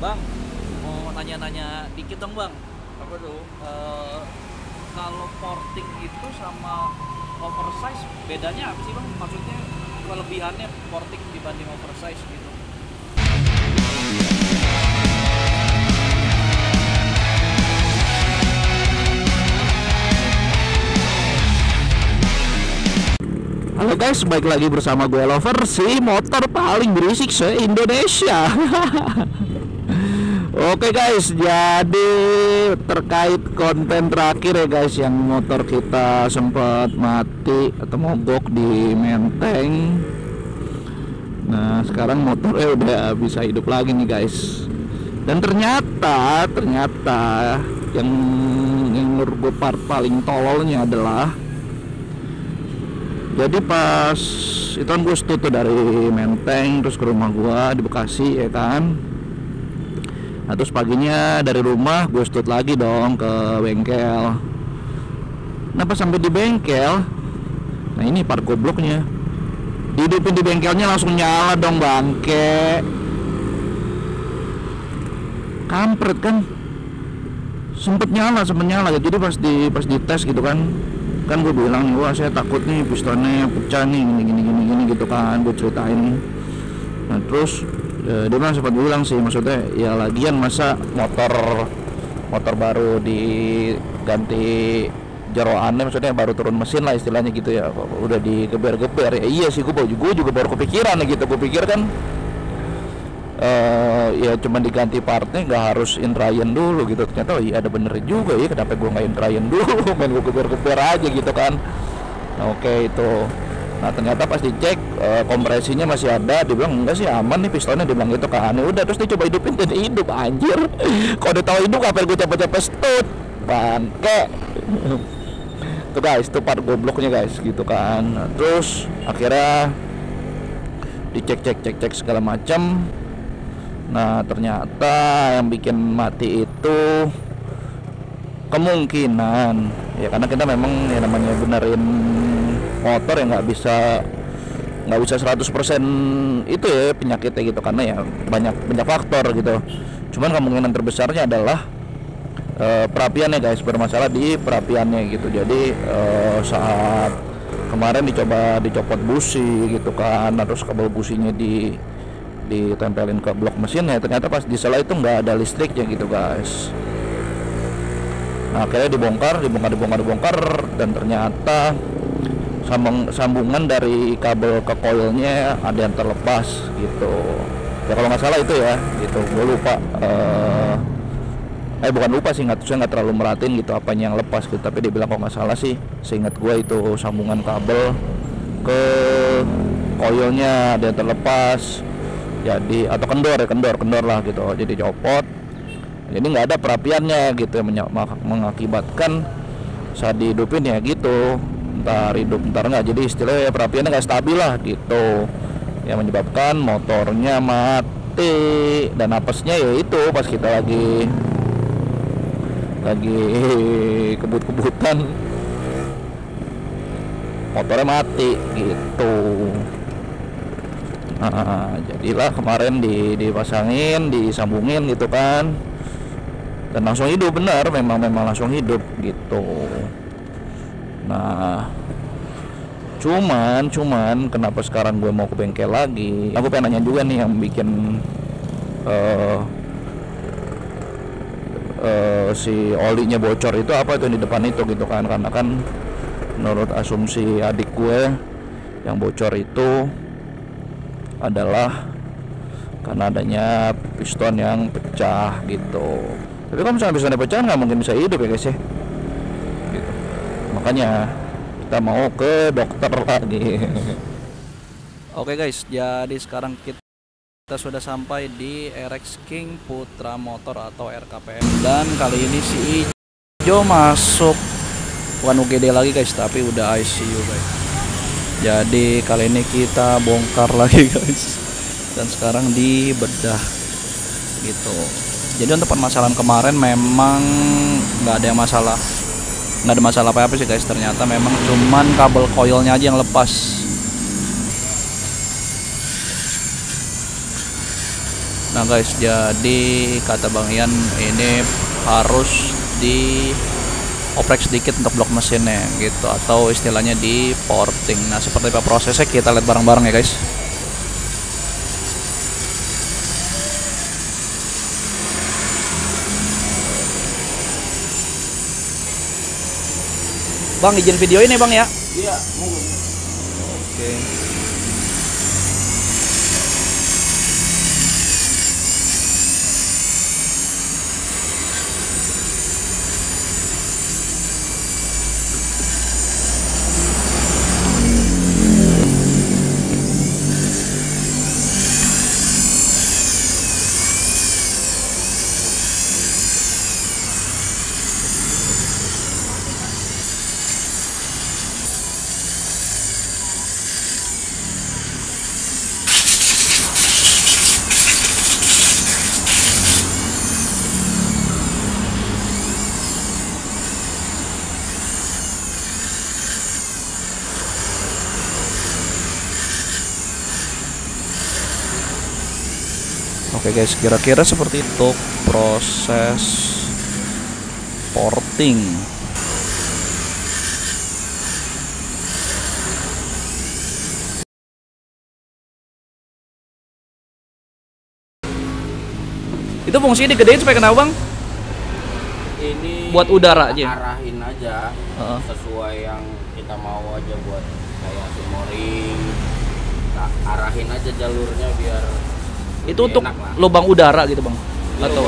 Bang, mau nanya-nanya dikit dong bang. Apa tuh? Kalau porting itu sama oversize bedanya apa sih bang? Maksudnya kelebihannya porting dibanding oversize gitu. Halo guys, baik lagi bersama gue Lover, si motor paling berisik se-Indonesia. Oke guys, jadi terkait konten terakhir ya guys, yang motor kita sempat mati atau mogok di Menteng. Nah sekarang motornya udah bisa hidup lagi nih guys. Dan ternyata yang menurut gue part paling tololnya adalah, jadi pas itu kan gue tuh dari Menteng terus ke rumah gue di Bekasi ya kan. Nah terus paginya dari rumah gue lagi dong ke bengkel. Nah pas sampai di bengkel, nah ini part gobloknya, dihidupin di bengkelnya langsung nyala dong bangke. Kampret kan, sempet nyala. Jadi pas di tes gitu kan gue bilang nih, wah saya takut nih pistonnya pecah nih gini gitu kan, gue ceritain. Nah terus dia memang sempat bilang sih, maksudnya ya lagian masa motor baru diganti jeroannya, maksudnya baru turun mesin lah istilahnya gitu ya, udah digeber-geber ya. Iya sih, gue juga baru kepikiran gitu. Gue pikir kan ya cuma diganti partnya, nggak harus indrayan dulu gitu. Ternyata oh iya ada bener juga ya, kenapa gue nggak indrayan dulu, main gue geber-geber aja gitu kan. Nah, oke itu. Nah ternyata pas dicek kompresinya masih ada. Dia bilang enggak sih, aman nih pistonnya, dia bilang gitu kan. Ya udah, terus dia coba hidupin dan hidup anjir. Kalau dia tahu hidup ngapain gue capek-capek stut bangke. Tuh guys, itu part gobloknya guys gitu kan. Nah, terus akhirnya dicek segala macam. Nah ternyata yang bikin mati itu kemungkinan ya karena kita memang ya namanya benerin motor ya nggak bisa 100% itu ya penyakitnya gitu, karena ya banyak faktor gitu. Cuman kemungkinan terbesarnya adalah perapiannya guys, bermasalah di perapiannya gitu. Jadi saat kemarin dicopot busi gitu kan, terus kabel businya ditempelin ke blok mesin ya, ternyata pas di sela itu nggak ada listriknya gitu guys. Nah akhirnya dibongkar dan ternyata sambungan dari kabel ke coilnya ada yang terlepas gitu ya, kalau nggak salah itu ya gitu. Gue lupa, bukan lupa sih, saya nggak terlalu merhatiin gitu apanya yang lepas gitu, tapi dia bilang kalau nggak salah sih, seingat gue itu sambungan kabel ke coilnya ada yang terlepas. Jadi atau kendor lah gitu, jadi copot, jadi nggak ada perapiannya gitu, yang mengakibatkan saat dihidupin ya gitu, ntar hidup ntar nggak, jadi istilahnya perapiannya nggak stabil lah gitu, yang menyebabkan motornya mati. Dan apesnya ya itu pas kita lagi kebut-kebutan motornya mati gitu. Nah, jadilah kemarin dipasangin, disambungin gitu kan, dan langsung hidup, bener memang langsung hidup gitu. Nah cuman kenapa sekarang gue mau ke bengkel lagi, aku pengen nanya juga nih yang bikin si olinya bocor itu apa itu di depan itu gitu kan. Karena kan menurut asumsi adik gue, yang bocor itu adalah karena adanya piston yang pecah gitu. Tapi kalau misalnya pistonnya pecah nggak mungkin bisa hidup ya guys ya gitu. Makanya kita mau ke dokter lagi. Oke guys, jadi sekarang kita sudah sampai di RX King Putra Motor atau RKPM, dan kali ini si Ijo masuk bukan UGD lagi guys, tapi udah ICU guys. Jadi kali ini kita bongkar lagi guys, dan sekarang dibedah gitu. Jadi untuk permasalahan kemarin memang nggak ada masalah apa sih guys. Ternyata memang cuman kabel coilnya aja yang lepas. Nah Nah guys, jadi kata Bang Ian ini harus di oprek sedikit untuk blok mesinnya gitu, atau istilahnya di porting. Nah seperti apa prosesnya kita lihat bareng-bareng ya guys. Bang, izin video ini Bang ya? Iya, Oke. Oke guys, kira-kira seperti itu proses porting. Itu fungsinya digedein supaya kenapa Bang? ini Buat udara aja? arahin aja sesuai yang kita mau aja, buat kayak sumoring. Nah, arahin aja jalurnya biar Itu lebih untuk enak lah. lubang udara gitu Bang? Ini Atau?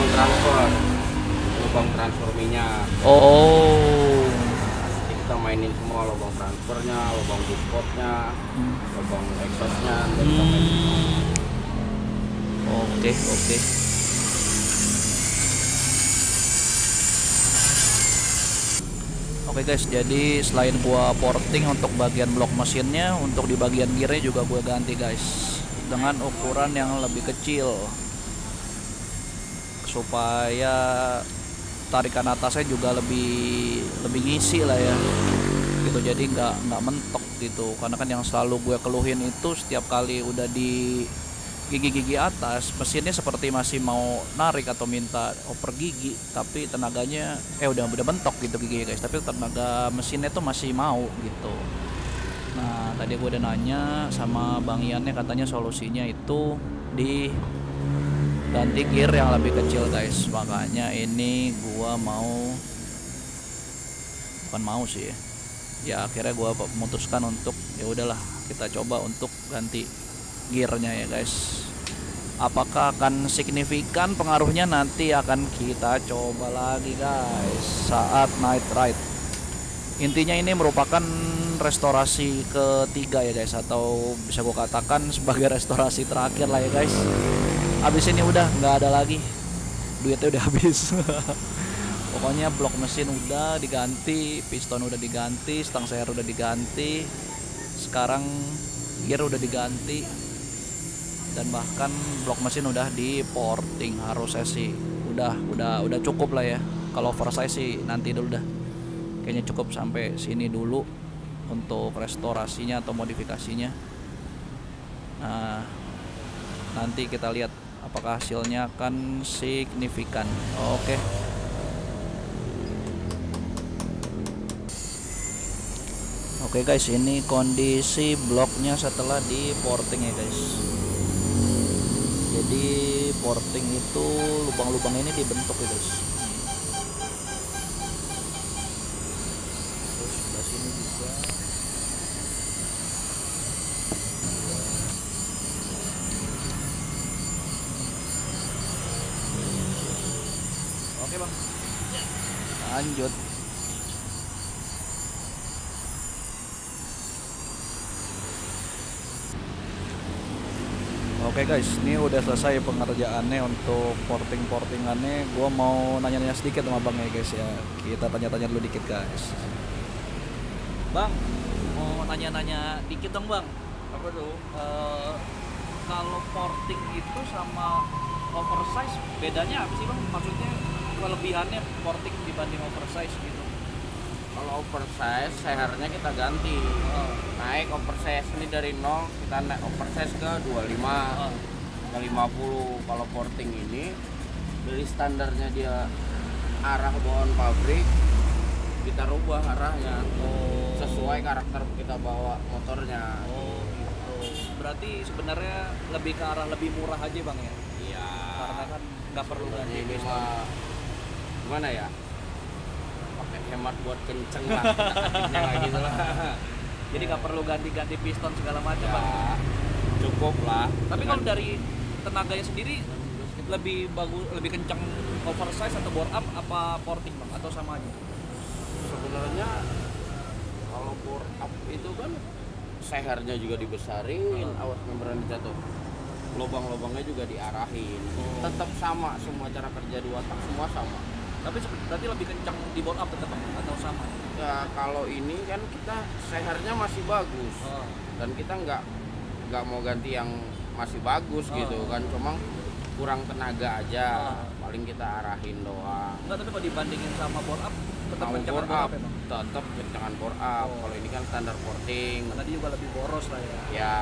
lubang transfer minyak. Oh. Nanti kita mainin semua lubang transfernya, lubang buspotnya, lubang exhaustnya. Nanti kita mainin. Oke, oke. Oke guys, jadi selain gua porting untuk bagian blok mesinnya, untuk di bagian gearnya juga gua ganti guys, dengan ukuran yang lebih kecil supaya tarikan atasnya juga lebih ngisi lah ya gitu. Jadi nggak mentok gitu, karena kan yang selalu gue keluhin itu setiap kali udah di gigi-gigi atas, mesinnya seperti masih mau narik atau minta oper gigi, tapi tenaganya udah mentok gitu giginya guys, tapi tenaga mesinnya tuh masih mau gitu. Nah tadi gue udah nanya sama Bang Iannya, katanya solusinya itu di ganti gear yang lebih kecil guys. Makanya ini gua bukan mau sih ya, akhirnya gua memutuskan untuk ya udahlah kita coba untuk ganti gearnya ya guys. Apakah akan signifikan pengaruhnya, nanti akan kita coba lagi guys saat night ride. Intinya ini merupakan restorasi ketiga ya guys, atau bisa gua katakan sebagai restorasi terakhir lah ya guys. Habis ini udah nggak ada lagi, duitnya udah habis. Pokoknya blok mesin udah diganti, piston udah diganti, stang seher udah diganti, sekarang gear udah diganti, dan bahkan blok mesin udah di porting. Harusnya sih udah cukup lah ya. Kalau oversize sih nanti dulu dah, kayaknya cukup sampai sini dulu untuk restorasinya atau modifikasinya. Nah nanti kita lihat apakah hasilnya akan signifikan. Oke. Oke guys, ini kondisi bloknya setelah di porting ya guys. Jadi porting itu lubang-lubang ini dibentuk ya guys. Terus sebelah sini juga. Oke bang, lanjut. Oke guys, ini udah selesai pengerjaannya untuk portingannya. Gua mau nanya-nanya sedikit sama bang ya guys ya. Kita tanya-tanya dulu dikit guys. Bang, mau nanya-nanya dikit dong bang. Apa tuh? Kalau porting itu sama oversize bedanya apa sih bang? Maksudnya kelebihannya porting dibanding oversize gitu. Kalau oversize, sehernya kita ganti. Naik oversize ini dari 0, kita naik oversize ke 25. 350. Kalau porting ini dari standarnya dia arah bawaan pabrik, kita rubah arahnya sesuai karakter kita bawa motornya. Gitu. Berarti sebenarnya lebih ke arah lebih murah aja bang ya? Iya. Karena kan nggak perlu ganti Ini piston. mah gimana ya? Pakai hemat buat kenceng lah, kita kayak gitu lah. Jadi nggak perlu ganti-ganti piston segala macam bang. Ya, cukup lah. Tapi kalau dari tenaganya sendiri lebih bagus, lebih kencang oversize atau bore up apa porting bang? Atau sama aja? Sebenarnya kalau bore up itu kan sehernya juga dibesarin, awas membran jatuh, lubang-lubangnya juga diarahin. Tetap sama, semua cara kerja dua tak semua sama. Tapi berarti lebih kencang di bore up tetap bang? Atau sama? Ya kalau ini kan kita sehernya masih bagus dan kita nggak mau ganti yang masih bagus gitu kan, cuma kurang tenaga aja, paling kita arahin doang. Enggak, tapi kalau dibandingin sama bore up tetap Mau kencangan bore bore up, up ya bang? tetap kencangan bore up. Kalau ini kan standar porting. Karena dia juga lebih boros lah ya. Ya.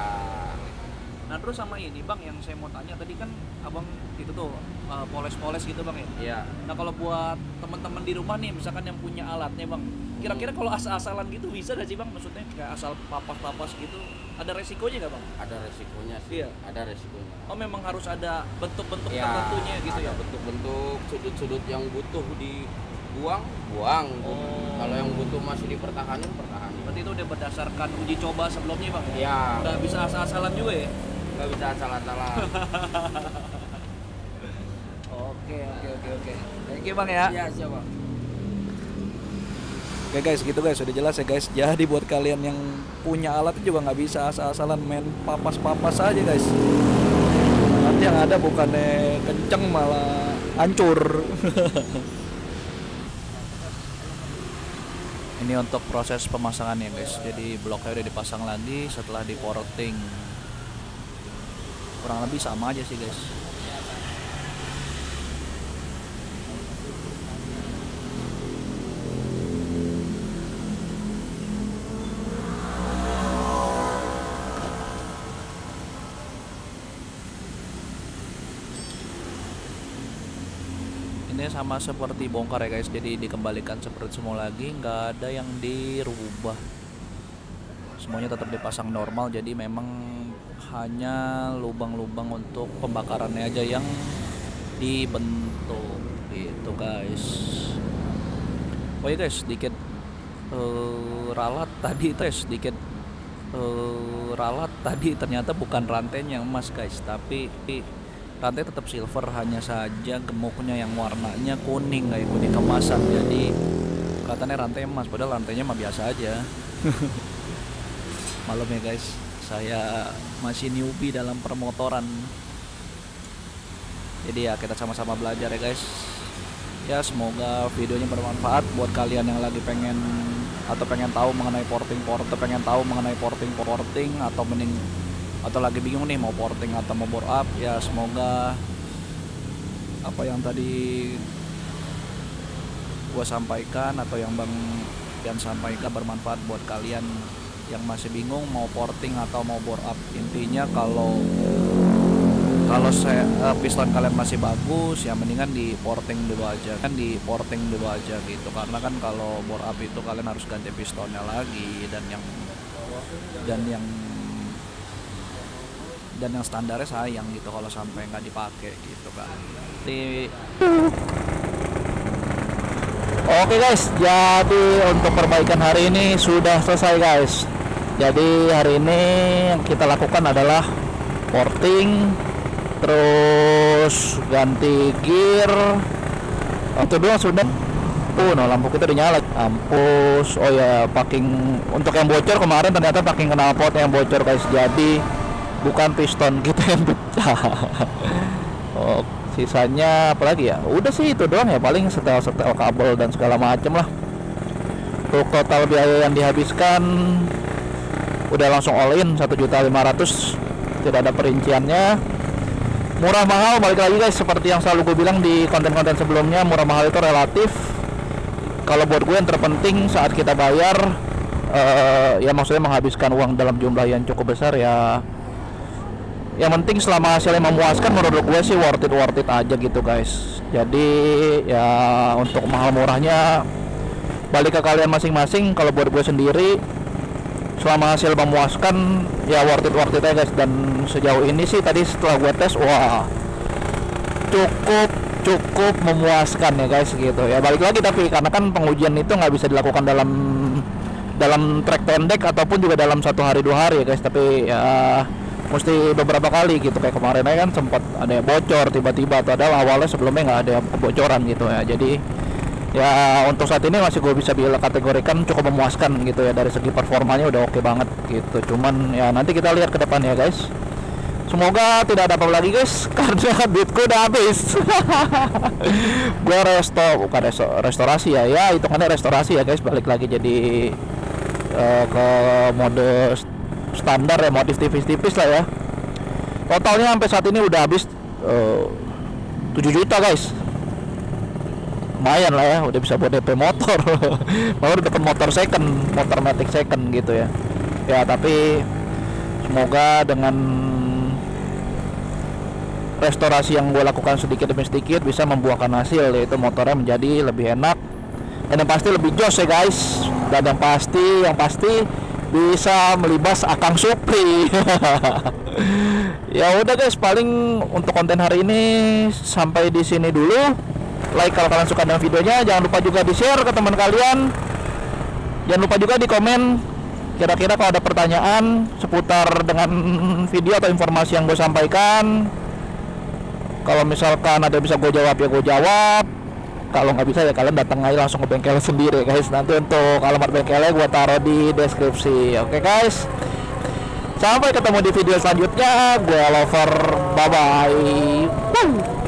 Nah terus sama ini bang, yang saya mau tanya tadi kan abang itu tuh poles-poles gitu bang ya. Iya. Nah kalau buat teman-teman di rumah nih, misalkan yang punya alatnya bang, kira-kira kalau asal-asalan gitu bisa gak sih bang? Maksudnya kayak asal papas-papas gitu, ada resikonya gak bang? Ada resikonya sih. Iya. Ada resikonya. Oh memang harus ada bentuk-bentuk Ya, tertentunya gitu ada ya? bentuk-bentuk sudut-sudut yang butuh dibuang, buang. Kalau yang butuh masih dipertahanin, pertahanin. Berarti itu udah berdasarkan uji coba sebelumnya bang? Ya. Nggak bisa asal-asalan juga ya? Nggak bisa asal-asalan. Oke. Thank you bang ya. Iya siapa? Oke guys, gitu guys, udah jelas ya guys. Jadi buat kalian yang punya alat juga nggak bisa asal-asalan main papas-papas aja guys. Nanti yang ada bukannya kenceng malah hancur. Ini untuk proses pemasangannya guys. Jadi bloknya udah dipasang lagi setelah di porting. Kurang lebih sama aja sih guys. Ini sama seperti bongkar ya guys, jadi dikembalikan seperti semula lagi, nggak ada yang dirubah, semuanya tetap dipasang normal. Jadi memang hanya lubang-lubang untuk pembakarannya aja yang dibentuk gitu guys. Oh ya guys, sedikit ralat tadi ternyata bukan rantainya emas guys, tapi rantai tetap silver, hanya saja gemuknya yang warnanya kuning kayak kuning kemasan. Jadi katanya rantai emas, padahal rantainya mah biasa aja. Malam ya guys, saya masih newbie dalam permotoran. Jadi ya kita sama-sama belajar ya guys. Ya semoga videonya bermanfaat buat kalian yang lagi pengen tahu mengenai porting atau lagi bingung nih mau porting atau mau bore up. Ya semoga apa yang tadi gua sampaikan atau yang Bang Pian sampaikan bermanfaat buat kalian yang masih bingung mau porting atau mau bore up. Intinya kalau piston kalian masih bagus ya mendingan di porting dulu aja gitu, karena kan kalau bore up itu kalian harus ganti pistonnya lagi dan yang standarnya sayang gitu kalau sampai nggak dipakai gitu kan. Oke guys, jadi untuk perbaikan hari ini sudah selesai guys. Jadi hari ini yang kita lakukan adalah porting, terus ganti gear. Itu doang sudah. No, lampu kita udah nyala. Ampus. Oh ya, packing untuk yang bocor kemarin ternyata packing knalpot yang bocor guys. Jadi bukan piston kita yang pecah. Oh, sisanya apalagi ya? Udah sih itu doang ya, paling setel kabel dan segala macem lah. Untuk total biaya yang dihabiskan udah langsung all in 1.500.000, tidak ada perinciannya. Murah mahal balik lagi guys, seperti yang selalu gue bilang di konten-konten sebelumnya, murah mahal itu relatif. Kalau buat gue yang terpenting saat kita bayar ya maksudnya menghabiskan uang dalam jumlah yang cukup besar ya yang penting selama hasilnya memuaskan, menurut gue sih worth it aja gitu guys. Jadi ya untuk mahal murahnya balik ke kalian masing-masing. Kalau buat gue sendiri, selama hasil memuaskan ya worth it aja guys. Dan sejauh ini sih tadi setelah gue tes, wah cukup memuaskan ya guys gitu ya. Balik lagi tapi karena kan pengujian itu nggak bisa dilakukan dalam trek pendek ataupun juga dalam 1 hari 2 hari ya guys, tapi ya mesti beberapa kali gitu. Kayak kemarin aja kan sempat ada yang bocor tiba-tiba, atau adalah awalnya sebelumnya nggak ada kebocoran gitu ya. Jadi ya untuk saat ini masih gue bisa kategorikan cukup memuaskan gitu ya, dari segi performanya udah oke banget gitu. Cuman ya nanti kita lihat ke depan ya guys. Semoga tidak ada apa-apa lagi guys, karena duitku udah habis. Gue restorasi ya, hitungannya restorasi ya guys. Balik lagi jadi ke mode standar ya, modif tipis-tipis lah ya. Totalnya sampai saat ini udah habis 7 juta guys. Lumayan lah ya, udah bisa buat DP motor. Baru dapat motor matic second gitu ya. Ya tapi semoga dengan restorasi yang gue lakukan sedikit demi sedikit bisa membuahkan hasil, yaitu motornya menjadi lebih enak dan yang pasti lebih jos ya guys. Dan yang pasti bisa melibas Akang Supri. Ya udah guys, paling untuk konten hari ini sampai di sini dulu. Like kalau kalian suka dengan videonya, jangan lupa juga di-share ke teman kalian. Jangan lupa juga di komen kira-kira kalau ada pertanyaan seputar dengan video atau informasi yang gue sampaikan. Kalau misalkan ada bisa gue jawab ya gue jawab. Kalau nggak bisa ya kalian datang aja langsung ke bengkel sendiri guys. Nanti untuk alamat bengkelnya gue taruh di deskripsi. Oke guys, sampai ketemu di video selanjutnya. Gue Lover, bye bye.